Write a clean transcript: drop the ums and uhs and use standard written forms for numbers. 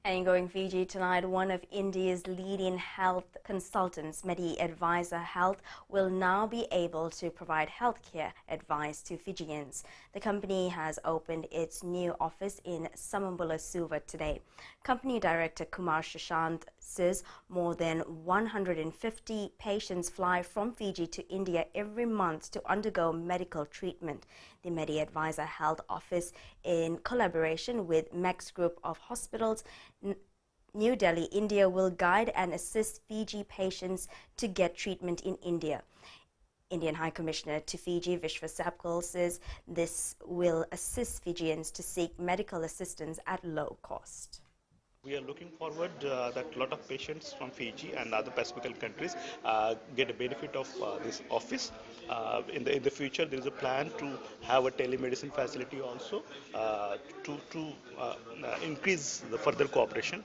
And going Fiji tonight, one of India's leading health consultants, Medivisor Health, will now be able to provide healthcare advice to Fijians. The company has opened its new office in Samabula, Suva today. Company director Kumar Shashant says more than 150 patients fly from Fiji to India every month to undergo medical treatment. The Medivisor Health office, in collaboration with Max Group of Hospitals, New Delhi, India, will guide and assist Fiji patients to get treatment in India. Indian High Commissioner to Fiji, Vishwa Sapkal, says this will assist Fijians to seek medical assistance at low cost. We are looking forward that a lot of patients from Fiji and other Pacific countries get a benefit of this office. In the future, there is a plan to have a telemedicine facility also to increase the further cooperation.